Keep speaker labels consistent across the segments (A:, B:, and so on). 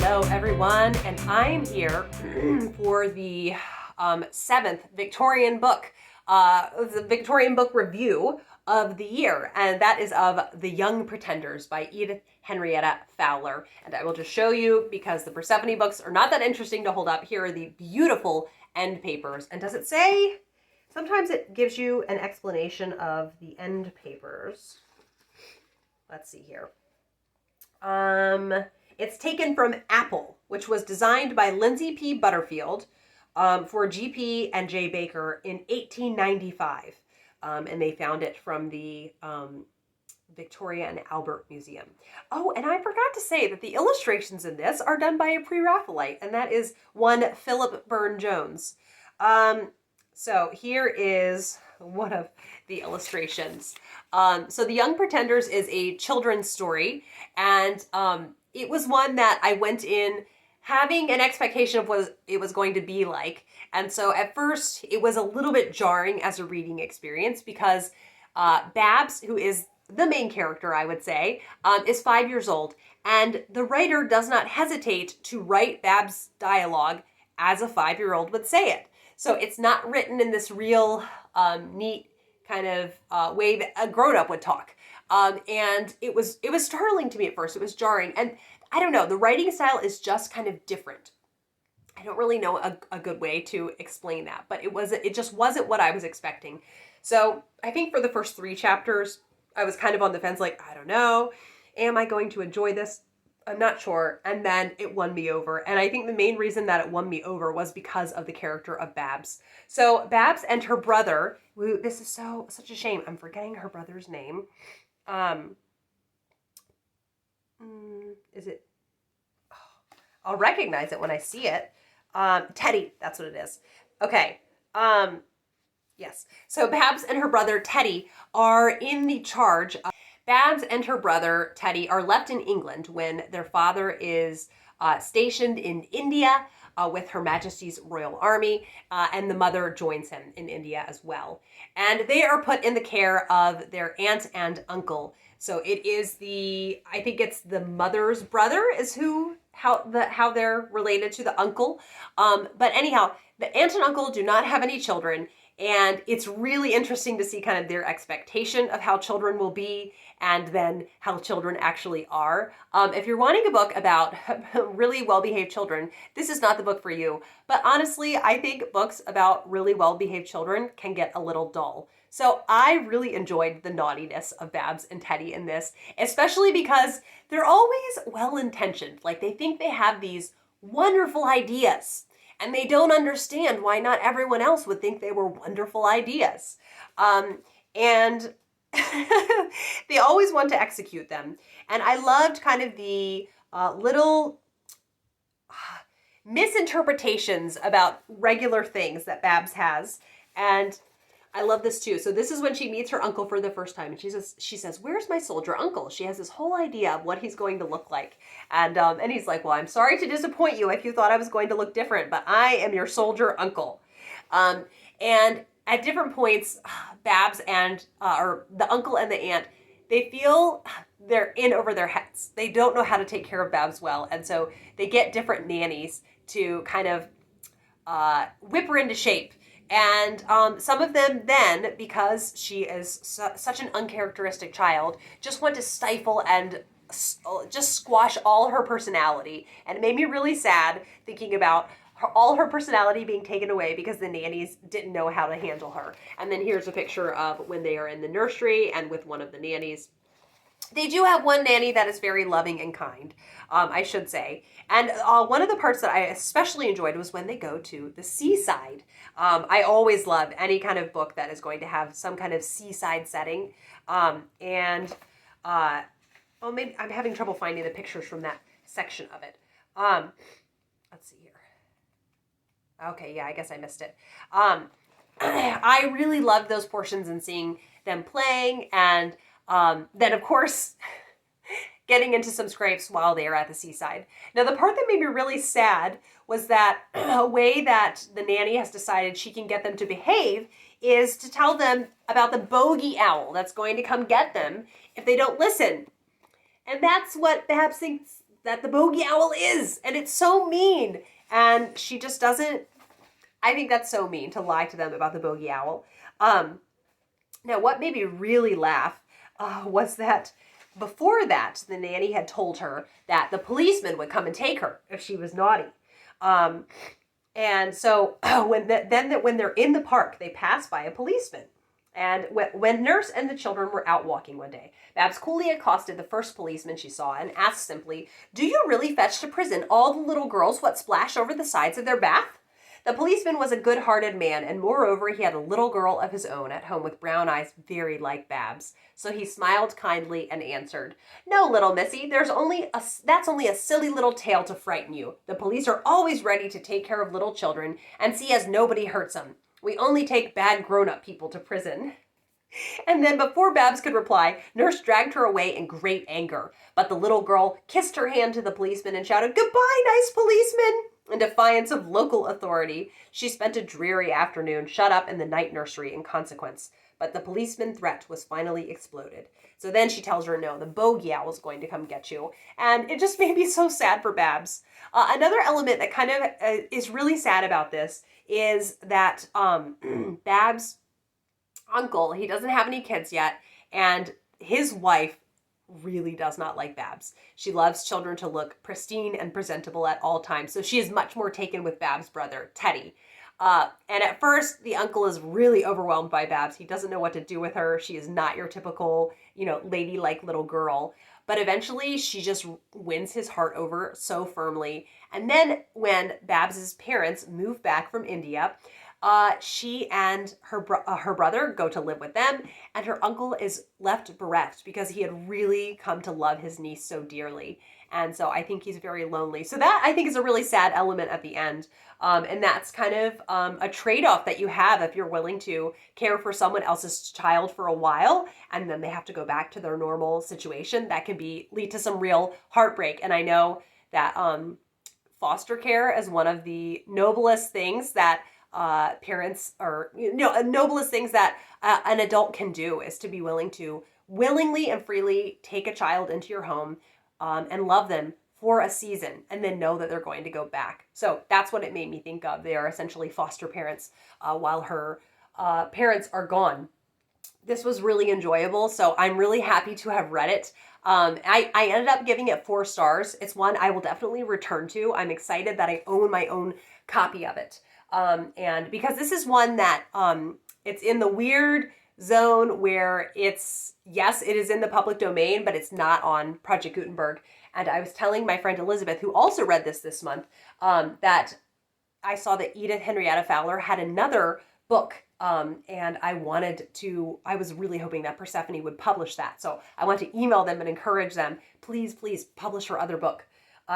A: Hello, everyone, and I'm here for the 7th Victorian book, the Victorian book review of the year, and that is of The Young Pretenders by Edith Henrietta Fowler. And I will just show you, because the Persephone books are not that interesting to hold up. Here are the beautiful end papers. And does it say? Sometimes it gives you an explanation of the end papers. Let's see here. It's taken from Apple, which was designed by Lindsay P. Butterfield for G.P. and J. Baker in 1895. And they found it from the Victoria and Albert Museum. Oh, and I forgot to say that the illustrations in this are done by a pre-Raphaelite, and that is one Philip Burne-Jones. So here is one of the illustrations. So The Young Pretenders is a children's story, and it was one that I went in having an expectation of what it was going to be like. And so at first it was a little bit jarring as a reading experience because Babs, who is the main character, I would say, is 5 years old. And the writer does not hesitate to write Babs' dialogue as a 5-year-old would say it. So it's not written in this real neat kind of way that a grown-up would talk. And it was startling to me at first. It was jarring. And I don't know, the writing style is just kind of different. I don't really know a good way to explain that, but it just wasn't what I was expecting. So I think for the first 3 chapters, I was kind of on the fence, like, I don't know, am I going to enjoy this? I'm not sure. And then it won me over. And I think the main reason that it won me over was because of the character of Babs. So Babs and her brother, this is such a shame. I'm forgetting her brother's name. Is it? Oh, I'll recognize it when I see it. Teddy, that's what it is. Okay. Yes. So Babs and her brother Teddy are in the charge. Babs and her brother Teddy are left in England when their father is stationed in India with Her Majesty's Royal Army, and the mother joins him in India as well. And they are put in the care of their aunt and uncle. So it is I think it's the mother's brother is how they're related to the uncle. But anyhow, the aunt and uncle do not have any children. And it's really interesting to see kind of their expectation of how children will be and then how children actually are. If you're wanting a book about really well-behaved children, this is not the book for you. But honestly, I think books about really well-behaved children can get a little dull. So I really enjoyed the naughtiness of Babs and Teddy in this, especially because they're always well-intentioned. Like, they think they have these wonderful ideas, and they don't understand why not everyone else would think they were wonderful ideas. And they always want to execute them. And I loved kind of the little misinterpretations about regular things that Babs has. And I love this too. So this is when she meets her uncle for the first time, and she says, "Where's my soldier uncle?" She has this whole idea of what he's going to look like, and he's like, "Well, I'm sorry to disappoint you if you thought I was going to look different, but I am your soldier uncle." And at different points, Babs and or the uncle and the aunt, they feel they're in over their heads. They don't know how to take care of Babs well, and so they get different nannies to kind of whip her into shape. And some of them then, because she is such an uncharacteristic child, just want to stifle and just squash all her personality. And it made me really sad thinking about all her personality being taken away because the nannies didn't know how to handle her. And then here's a picture of when they are in the nursery and with one of the nannies. They do have one nanny that is very loving and kind, I should say. And one of the parts that I especially enjoyed was when they go to the seaside. I always love any kind of book that is going to have some kind of seaside setting. Maybe I'm having trouble finding the pictures from that section of it. Let's see here. Okay, yeah, I guess I missed it. I really loved those portions and seeing them playing, and then, of course, getting into some scrapes while they are at the seaside. Now, the part that made me really sad was that a way that the nanny has decided she can get them to behave is to tell them about the bogey owl that's going to come get them if they don't listen. And that's what Babs thinks that the bogey owl is. And it's so mean. And she just doesn't, I think that's so mean to lie to them about the bogey owl. Now, what made me really laugh was that before that, the nanny had told her that the policeman would come and take her if she was naughty. And so when they're in the park, they pass by a policeman. And when Nurse and the children were out walking one day, Babs coolly accosted the first policeman she saw and asked simply, "Do you really fetch to prison all the little girls what splash over the sides of their bath?" The policeman was a good-hearted man, and moreover, he had a little girl of his own at home with brown eyes very like Babs. So he smiled kindly and answered, "No, little missy, that's only a silly little tale to frighten you. The police are always ready to take care of little children and see as nobody hurts them. We only take bad grown-up people to prison." And then before Babs could reply, Nurse dragged her away in great anger. But the little girl kissed her hand to the policeman and shouted, "Goodbye, nice policeman!" In defiance of local authority. She spent a dreary afternoon shut up in the night nursery in consequence. But the policeman threat was finally exploded. So then she tells her, no, the bogey owl is going to come get you. And it just made me so sad for Babs. Another element that kind of is really sad about this is that Babs' uncle, he doesn't have any kids yet, and his wife really does not like Babs. She loves children to look pristine and presentable at all times, so she is much more taken with Babs' brother, Teddy. And at first, the uncle is really overwhelmed by Babs. He doesn't know what to do with her. She is not your typical, ladylike little girl. But eventually, she just wins his heart over so firmly. And then when Babs's parents move back from India, she and her brother go to live with them, and her uncle is left bereft because he had really come to love his niece so dearly. And so I think he's very lonely. So that, I think, is a really sad element at the end. And that's kind of a trade-off that you have if you're willing to care for someone else's child for a while, and then they have to go back to their normal situation. That can lead to some real heartbreak. And I know that foster care is one of the noblest things that parents are, noblest things that an adult can do is to be willing to willingly and freely take a child into your home and love them for a season and then know that they're going to go back. So that's what it made me think of. They are essentially foster parents while her parents are gone. This was really enjoyable, so I'm really happy to have read it. I ended up giving it 4 stars. It's one I will definitely return to. I'm excited that I own my own copy of it. And because this is one that it's in the weird zone where yes, it is in the public domain, but it's not on Project Gutenberg. And I was telling my friend Elizabeth, who also read this month, that I saw that Edith Henrietta Fowler had another book, and I was really hoping that Persephone would publish that. So I want to email them and encourage them, please publish her other book.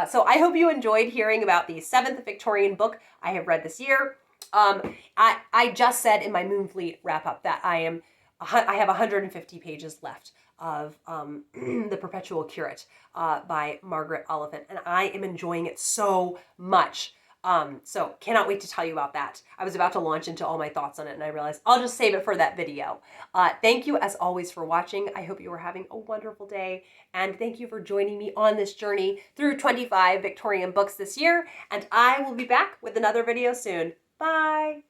A: So I hope you enjoyed hearing about the 7th Victorian book I have read this year. I just said in my Moonfleet wrap-up that I have 150 pages left of The Perpetual Curate by Margaret Oliphant, and I am enjoying it so much. So cannot wait to tell you about that. I was about to launch into all my thoughts on it, and I realized I'll just save it for that video. Thank you as always for watching. I hope you are having a wonderful day, and thank you for joining me on this journey through 25 Victorian books this year, and I will be back with another video soon. Bye!